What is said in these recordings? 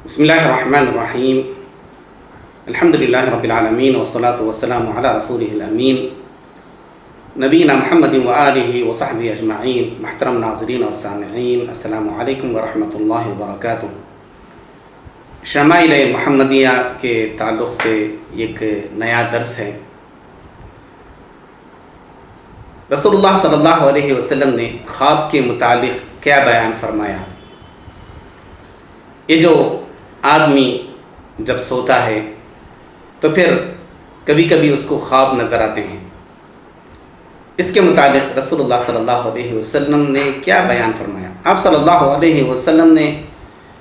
بسم اللہ الرحمن الرحیم الحمد للہ رب العالمین والصلاة والسلام علی رسولہ الامین نبینا محمد وآلہ وصحبہ اجمعین۔ محترم ناظرین اور سامعین، السلام علیکم ورحمۃ اللہ وبرکاتہ۔ شمائل محمدیہ کے تعلق سے ایک نیا درس ہے۔ رسول اللہ صلی اللہ علیہ وسلم نے خواب کے متعلق کیا بیان فرمایا؟ یہ جو آدمی جب سوتا ہے تو پھر کبھی کبھی اس کو خواب نظر آتے ہیں، اس کے متعلق رسول اللہ صلی اللہ علیہ وسلم نے کیا بیان فرمایا؟ آپ صلی اللہ علیہ وسلم نے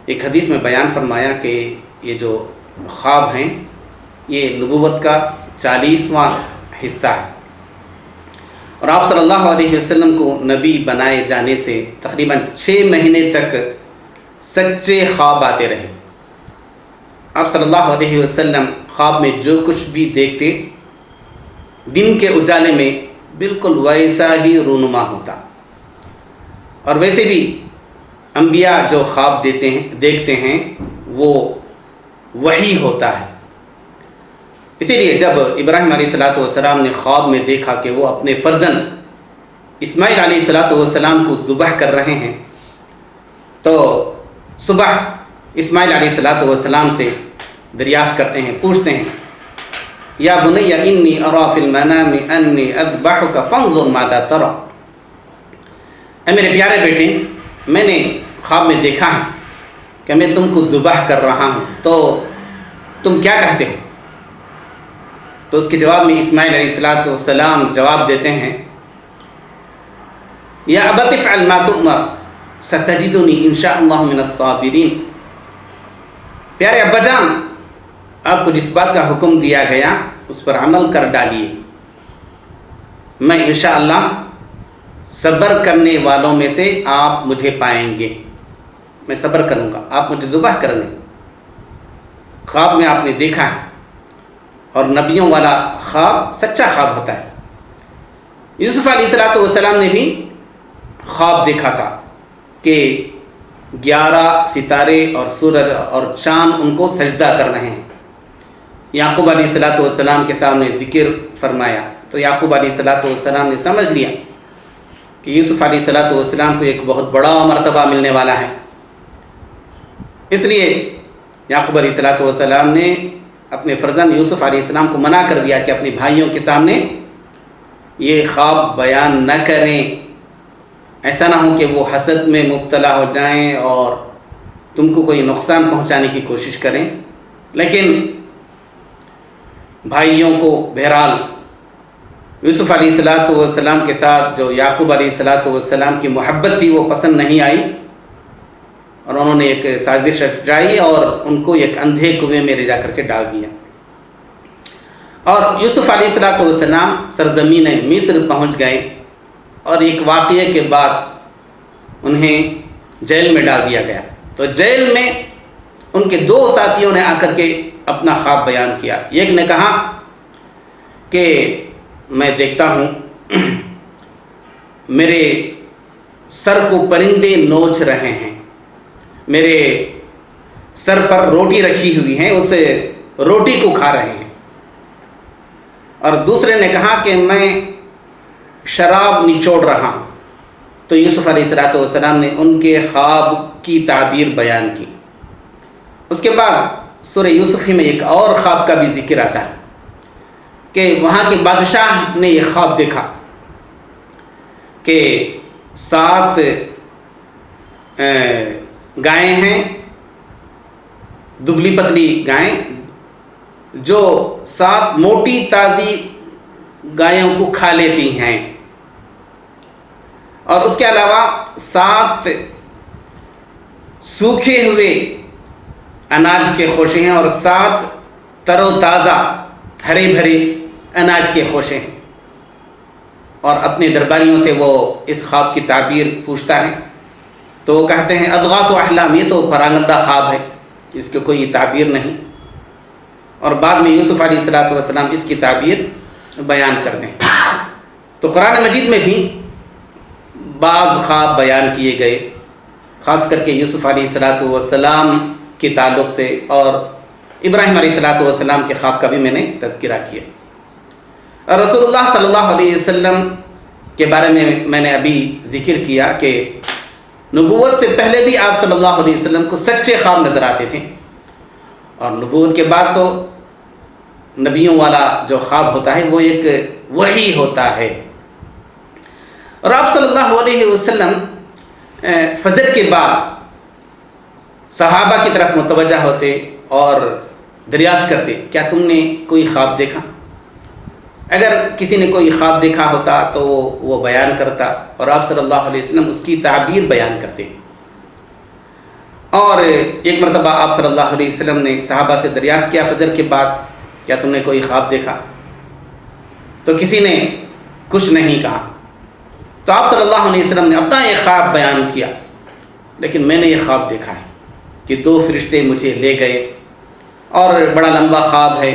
ایک حدیث میں بیان فرمایا کہ یہ جو خواب ہیں یہ نبوت کا 40واں حصہ ہے، اور آپ صلی اللہ علیہ وسلم کو نبی بنائے جانے سے تقریباً 6 مہینے تک سچے خواب آتے رہے۔ آپ صلی اللہ علیہ وسلم خواب میں جو کچھ بھی دیکھتے دن کے اجالے میں بالکل ویسا ہی رونما ہوتا، اور ویسے بھی انبیاء جو خواب دیکھتے ہیں وہ وحی ہوتا ہے۔ اسی لیے جب ابراہیم علیہ السلام نے خواب میں دیکھا کہ وہ اپنے فرزند اسماعیل علیہ السلام کو ذبح کر رہے ہیں، تو صبح اسماعیل علیہ السلام سے دریافت کرتے ہیں، پوچھتے ہیں، یا بنی انی ارا فی المنام انی اذبحک فانظر ماذا تری، اے میرے پیارے بیٹے، میں نے خواب میں دیکھا ہے کہ میں تم کو ذبح کر رہا ہوں، تو تم کیا کہتے ہو؟ تو اس کے جواب میں اسماعیل علیہ السلام جواب دیتے ہیں، یا ابت افعل ما تؤمر ستجدنی انشاء اللہ من الصابرین، پیارے ابا جان، آپ کو جس بات کا حکم دیا گیا اس پر عمل کر ڈالیے، میں انشاءاللہ صبر کرنے والوں میں سے آپ مجھے پائیں گے، میں صبر کروں گا، آپ مجھے ذبح کر دیں۔ خواب میں آپ نے دیکھا ہے، اور نبیوں والا خواب سچا خواب ہوتا ہے۔ یوسف علیہ السلام نے بھی خواب دیکھا تھا کہ 11 ستارے اور سورج اور چاند ان کو سجدہ کر رہے ہیں۔ یعقوب علیہ السلام کے سامنے ذکر فرمایا تو یعقوب علیہ السلام نے سمجھ لیا کہ یوسف علیہ السلام کو ایک بہت بڑا مرتبہ ملنے والا ہے، اس لیے یعقوب علیہ السلام نے اپنے فرزند یوسف علیہ السلام کو منع کر دیا کہ اپنے بھائیوں کے سامنے یہ خواب بیان نہ کریں، ایسا نہ ہو کہ وہ حسد میں مبتلا ہو جائیں اور تم کو کوئی نقصان پہنچانے کی کوشش کریں۔ لیکن بھائیوں کو بہرحال یوسف علیہ السلام کے ساتھ جو یعقوب علیہ السلام کی محبت تھی وہ پسند نہیں آئی، اور انہوں نے ایک سازش رچائی اور ان کو ایک اندھے کنویں میں لے جا کر کے ڈال دیا، اور یوسف علیہ السلام سرزمین مصر پہنچ گئے، اور ایک واقعے کے بعد انہیں جیل میں ڈال دیا گیا۔ تو جیل میں ان کے 2 ساتھیوں نے آ کر کے اپنا خواب بیان کیا۔ ایک نے کہا کہ میں دیکھتا ہوں میرے سر کو پرندے نوچ رہے ہیں، میرے سر پر روٹی رکھی ہوئی ہیں، اس روٹی کو کھا رہے ہیں۔ اور دوسرے نے کہا کہ میں شراب نچوڑ رہا ہوں۔ تو یوسف علیہ السلام نے ان کے خواب کی تعبیر بیان کی۔ اس کے بعد سورہ یوسف میں ایک اور خواب کا بھی ذکر آتا ہے کہ وہاں کے بادشاہ نے یہ خواب دیکھا کہ 7 گائیں ہیں، دبلی پتلی گائیں، جو 7 موٹی تازی گایوں کو کھا لیتی ہیں، اور اس کے علاوہ 7 سوکھے ہوئے اناج کے خوشے ہیں، اور 7 تر و تازہ ہرے بھرے اناج کے خوشے ہیں۔ اور اپنے درباریوں سے وہ اس خواب کی تعبیر پوچھتا ہے، تو وہ کہتے ہیں اضغاث احلام، یہ تو پراگندہ خواب ہے، اس کی کوئی تعبیر نہیں۔ اور بعد میں یوسف علیہ السلام اس کی تعبیر بیان کر دیں۔ تو قرآن مجید میں بھی بعض خواب بیان کیے گئے، خاص کر کے یوسف علیہ السلام کے تعلق سے اور ابراہیم علیہ السلام کے خواب کا بھی میں نے تذکرہ کیا. اور رسول اللہ صلی اللہ علیہ وسلم کے بارے میں نے ابھی ذکر کیا کہ نبوت سے پہلے بھی آپ صلی اللہ علیہ وسلم کو سچے خواب نظر آتے تھے، اور نبوت کے بعد تو نبیوں والا جو خواب ہوتا ہے وہ ایک وحی ہوتا ہے. اور آپ صلی اللہ علیہ وسلم فجر کے بعد صحابہ کی طرف متوجہ ہوتے اور دریافت کرتے، کیا تم نے کوئی خواب دیکھا؟ اگر کسی نے کوئی خواب دیکھا ہوتا تو وہ بیان کرتا، اور آپ صلی اللہ علیہ وسلم اس کی تعبیر بیان کرتے. اور ایک مرتبہ آپ صلی اللہ علیہ وسلم نے صحابہ سے دریافت کیا فجر کے بعد، کیا تم نے کوئی خواب دیکھا؟ تو کسی نے کچھ نہیں کہا. تو آپ صلی اللہ علیہ وسلم نے اپنا یہ خواب بیان کیا، لیکن میں نے یہ خواب دیکھا ہے کہ 2 فرشتے مجھے لے گئے، اور بڑا لمبا خواب ہے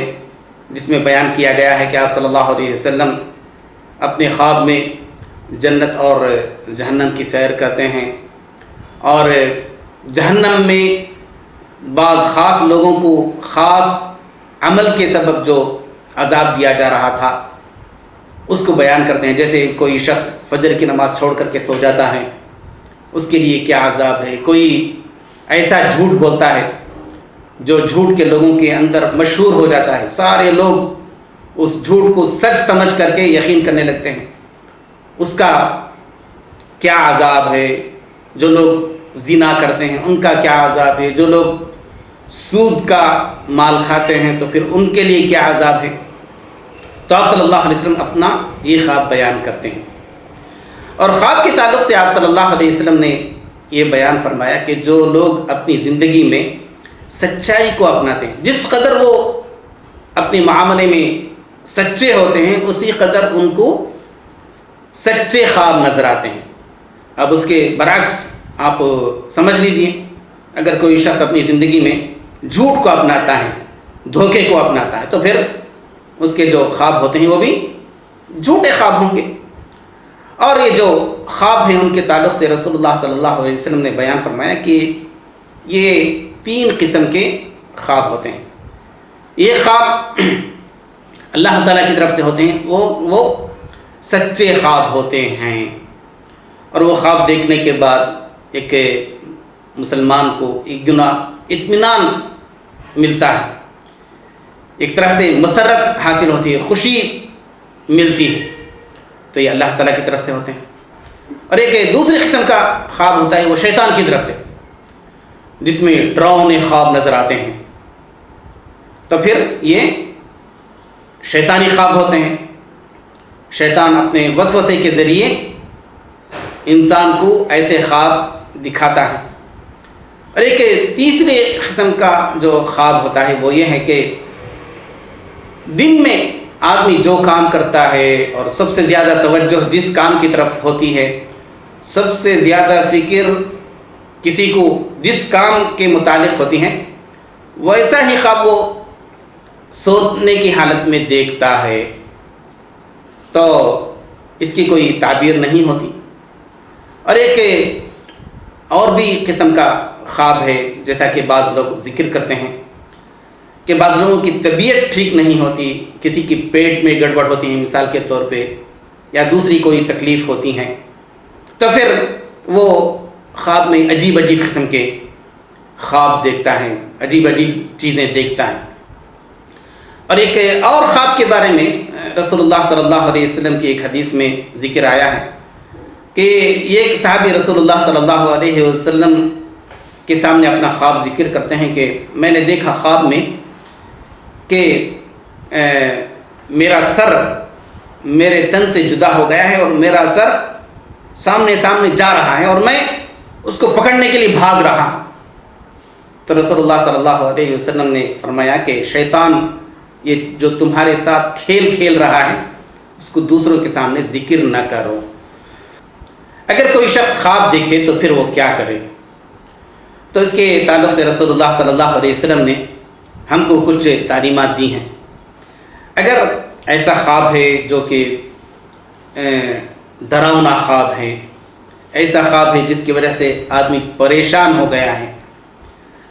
جس میں بیان کیا گیا ہے کہ آپ صلی اللہ علیہ وسلم اپنے خواب میں جنت اور جہنم کی سیر کرتے ہیں، اور جہنم میں بعض خاص لوگوں کو خاص عمل کے سبب جو عذاب دیا جا رہا تھا اس کو بیان کرتے ہیں. جیسے کوئی شخص فجر کی نماز چھوڑ کر کے سو جاتا ہے، اس کے لیے کیا عذاب ہے. کوئی ایسا جھوٹ بولتا ہے جو جھوٹ کے لوگوں کے اندر مشہور ہو جاتا ہے، سارے لوگ اس جھوٹ کو سچ سمجھ کر کے یقین کرنے لگتے ہیں، اس کا کیا عذاب ہے. جو لوگ زنا کرتے ہیں ان کا کیا عذاب ہے. جو لوگ سود کا مال کھاتے ہیں تو پھر ان کے لیے کیا عذاب ہے. تو آپ صلی اللہ علیہ وسلم اپنا یہ خواب بیان کرتے ہیں. اور خواب کے تعلق سے آپ صلی اللہ علیہ وسلم نے یہ بیان فرمایا کہ جو لوگ اپنی زندگی میں سچائی کو اپناتے ہیں، جس قدر وہ اپنے معاملے میں سچے ہوتے ہیں اسی قدر ان کو سچے خواب نظر آتے ہیں. اب اس کے برعکس آپ سمجھ لیجئے، اگر کوئی شخص اپنی زندگی میں جھوٹ کو اپناتا ہے، دھوکے کو اپناتا ہے، تو پھر اس کے جو خواب ہوتے ہیں وہ بھی جھوٹے خواب ہوں گے. اور یہ جو خواب ہیں ان کے تعلق سے رسول اللہ صلی اللہ علیہ وسلم نے بیان فرمایا کہ یہ 3 قسم کے خواب ہوتے ہیں. یہ خواب اللہ تعالیٰ کی طرف سے ہوتے ہیں، وہ سچے خواب ہوتے ہیں. اور وہ خواب دیکھنے کے بعد ایک مسلمان کو ایک اطمینان ملتا ہے، ایک طرح سے مسرت حاصل ہوتی ہے، خوشی ملتی ہے. تو یہ اللہ تعالیٰ کی طرف سے ہوتے ہیں. اور ایک دوسری قسم کا خواب ہوتا ہے وہ شیطان کی طرف سے، جس میں ڈراؤنے خواب نظر آتے ہیں. تو پھر یہ شیطانی خواب ہوتے ہیں. شیطان اپنے وسوسے کے ذریعے انسان کو ایسے خواب دکھاتا ہے. اور ایک تیسری قسم کا جو خواب ہوتا ہے وہ یہ ہے کہ دن میں آدمی جو کام کرتا ہے اور سب سے زیادہ توجہ جس کام کی طرف ہوتی ہے، سب سے زیادہ فکر کسی کو جس کام کے متعلق ہوتی ہیں، ویسا ہی خواب وہ سونے کی حالت میں دیکھتا ہے. تو اس کی کوئی تعبیر نہیں ہوتی. اور ایک اور بھی قسم کا خواب ہے، جیسا کہ بعض لوگ ذکر کرتے ہیں کہ بعض لوگوں کی طبیعت ٹھیک نہیں ہوتی، کسی کی پیٹ میں گڑبڑ ہوتی ہے مثال کے طور پہ، یا دوسری کوئی تکلیف ہوتی ہیں، تو پھر وہ خواب میں عجیب عجیب قسم کے خواب دیکھتا ہے، عجیب عجیب چیزیں دیکھتا ہے. اور ایک اور خواب کے بارے میں رسول اللہ صلی اللہ علیہ وسلم کی ایک حدیث میں ذکر آیا ہے کہ ایک صحابی رسول اللہ صلی اللہ علیہ وسلم کے سامنے اپنا خواب ذکر کرتے ہیں کہ میں نے دیکھا خواب میں کہ میرا سر میرے تن سے جدا ہو گیا ہے اور میرا سر سامنے جا رہا ہے اور میں اس کو پکڑنے کے لیے بھاگ رہا. تو رسول اللہ صلی اللہ علیہ وسلم نے فرمایا کہ شیطان یہ جو تمہارے ساتھ کھیل رہا ہے اس کو دوسروں کے سامنے ذکر نہ کرو. اگر کوئی شخص خواب دیکھے تو پھر وہ کیا کرے؟ تو اس کے تعلق سے رسول اللہ صلی اللہ علیہ وسلم نے ہم کو کچھ تعلیمات دی ہیں. اگر ایسا خواب ہے جو کہ ڈراؤنا خواب ہے، ایسا خواب ہے جس کی وجہ سے آدمی پریشان ہو گیا ہے،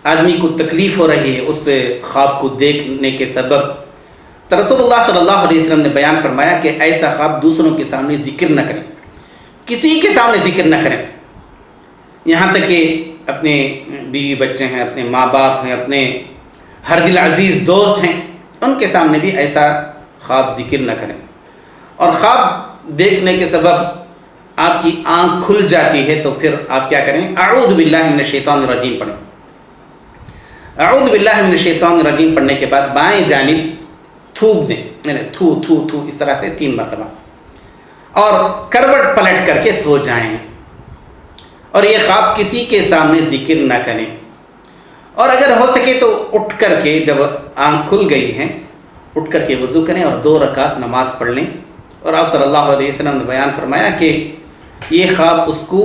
آدمی کو تکلیف ہو رہی ہے اس خواب کو دیکھنے کے سبب، تو رسول اللہ صلی اللہ علیہ وسلم نے بیان فرمایا کہ ایسا خواب دوسروں کے سامنے ذکر نہ کریں، کسی کے سامنے ذکر نہ کریں، یہاں تک کہ اپنے بیوی بچے ہیں، اپنے ماں باپ ہیں، اپنے ہر دل عزیز دوست ہیں، ان کے سامنے بھی ایسا خواب ذکر نہ کریں۔ اور خواب دیکھنے کے سبب آپ کی آنکھ کھل جاتی ہے تو پھر آپ کیا کریں؟ اعوذ باللہ من الشیطان الرجیم پڑھیں۔ اعوذ باللہ من الشیطان الرجیم پڑھنے کے بعد بائیں جانب تھوک دیں، یعنی تھو تھو تھو اس طرح سے 3 مرتبہ، اور کروٹ پلٹ کر کے سو جائیں، اور یہ خواب کسی کے سامنے ذکر نہ کریں۔ اور اگر ہو سکے تو اٹھ کر کے، جب آنکھ کھل گئی ہیں، اٹھ کر کے وضو کریں اور 2 رکعت نماز پڑھ لیں۔ اور آپ صلی اللہ علیہ وسلم نے بیان فرمایا کہ یہ خواب اس کو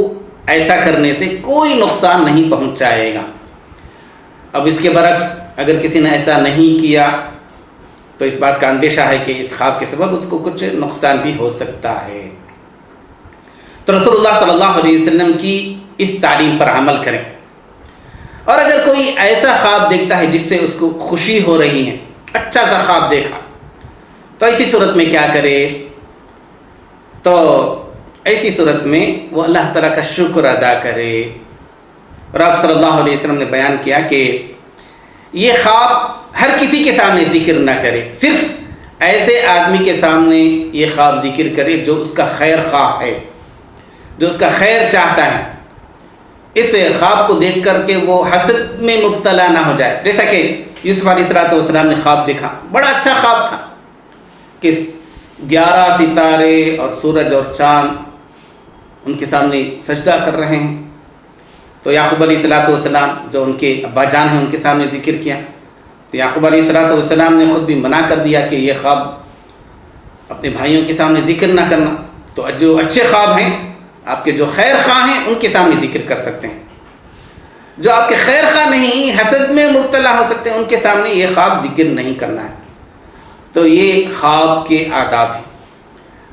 ایسا کرنے سے کوئی نقصان نہیں پہنچائے گا۔ اب اس کے برعکس اگر کسی نے ایسا نہیں کیا تو اس بات کا اندیشہ ہے کہ اس خواب کے سبب اس کو کچھ نقصان بھی ہو سکتا ہے۔ تو رسول اللہ صلی اللہ علیہ وسلم کی اس تعلیم پر عمل کریں۔ اور اگر کوئی ایسا خواب دیکھتا ہے جس سے اس کو خوشی ہو رہی ہے، اچھا سا خواب دیکھا، تو ایسی صورت میں کیا کرے؟ تو ایسی صورت میں وہ اللہ تعالیٰ کا شکر ادا کرے۔ اور آپ صلی اللہ علیہ وسلم نے بیان کیا کہ یہ خواب ہر کسی کے سامنے ذکر نہ کرے، صرف ایسے آدمی کے سامنے یہ خواب ذکر کرے جو اس کا خیر خواہ ہے، جو اس کا خیر چاہتا ہے۔ اس خواب کو دیکھ کر کے وہ حسد میں مبتلا نہ ہو جائے، جیسا کہ یوسف علیہ السلام نے خواب دیکھا، بڑا اچھا خواب تھا کہ 11 ستارے اور سورج اور چاند ان کے سامنے سجدہ کر رہے ہیں۔ تو یعقوب علیہ السلام جو ان کے ابا جان ہیں ان کے سامنے ذکر کیا، تو یعقوب علیہ السلام نے خود بھی منع کر دیا کہ یہ خواب اپنے بھائیوں کے سامنے ذکر نہ کرنا۔ تو جو اچھے خواب ہیں، آپ کے جو خیر خواہ ہیں، ان کے سامنے ذکر کر سکتے ہیں۔ جو آپ کے خیر خواہ نہیں، حسد میں مبتلا ہو سکتے ہیں، ان کے سامنے یہ خواب ذکر نہیں کرنا ہے۔ تو یہ خواب کے آداب ہیں۔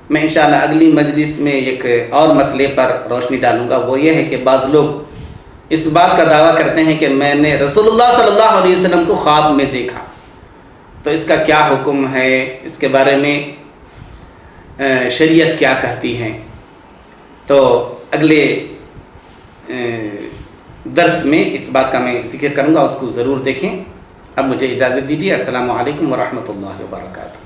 میں انشاءاللہ اگلی مجلس میں ایک اور مسئلے پر روشنی ڈالوں گا، وہ یہ ہے کہ بعض لوگ اس بات کا دعویٰ کرتے ہیں کہ میں نے رسول اللہ صلی اللہ علیہ وسلم کو خواب میں دیکھا، تو اس کا کیا حکم ہے، اس کے بارے میں شریعت کیا کہتی ہے؟ تو اگلے درس میں اس بات کا میں ذکر کروں گا، اس کو ضرور دیکھیں۔ اب مجھے اجازت دیجیے۔ السلام علیکم ورحمۃ اللہ وبرکاتہ۔